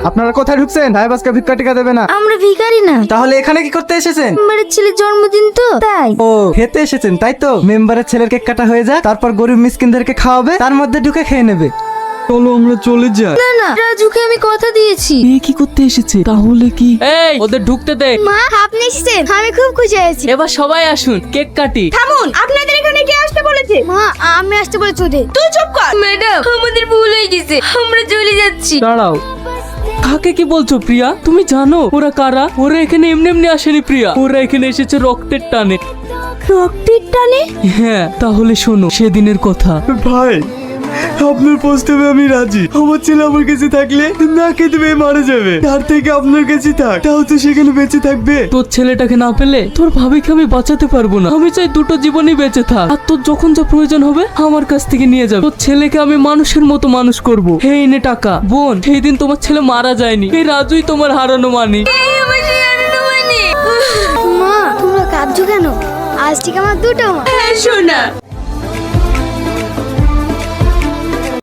আপনারা কোথায় ঢুকছেন? সাহেব আজকে ভিক্ষা টিকা দেবে না। আমরা ভিখারি না, তাহলে এখানে কি করতে এসেছেন? মেম্বারের ছেলের জন্মদিন তো তাই। ও, খেতে এসেছেন তাই তো। মেম্বারের ছেলের কেক কাটা হয়ে যাক, তারপর গরিব মিসকিনদেরকে খাওয়াবে, তার মধ্যে ঢুকে খেয়ে নেবে। চলো আমরা চলে যাই। না না, রাজুকে আমি কথা দিয়েছি। এ কি করতে এসেছে তাহলে? কি এই ওদের ঢুকতে দে। মা, আপনি এসেছেন, আমি খুব খুশি হয়েছি। এবার সবাই আসুন, কেক কাটি। থামুন, আপনাদের এখানে কে আসতে বলেছে? মা, আমি আসতে বলেছি ওদের। তুই চুপ কর। ম্যাডাম, আমাদের ভুল হয়ে গেছে, আমরা চলে যাচ্ছি। দাঁড়াও, কাকে কি বলছো প্রিয়া? তুমি জানো ওরা কারা? ওরা এখানে এমনি এমনি আসেনি প্রিয়া, ওরা এখানে এসেছে রক্তের টানে। রক্তের টানে? হ্যাঁ, তাহলে শোনো সেদিনের কথা। ভাই, আপনার প্রস্তাবে আমি রাজি। আমার ছেলে আমার কাছে থাকলে না খেতে পেয়ে মারা যাবে, তার থেকে আপনার কাছে থাক, তাও তো সেখানে বেঁচে থাকবে। তোর ছেলেটাকে না পেলে তোর ভাবিকে আমি বাঁচাতে পারবো না। আমি চাই দুটো জীবনই বেঁচে থাক, আর তোর যখন যা প্রয়োজন হবে আমার কাছ থেকে নিয়ে যাবে। তোর ছেলেকে আমি মানুষের মতো মানুষ করব। হে নে টাকা। বোন, সেই দিন তোমার ছেলে মারা যায়নি, এই রাজুই তোমার হারানো মানি। মা, তোমরা কাঁদছো কেন? আজ থেকে আমার দুটো মা। হ্যাঁ সোনা,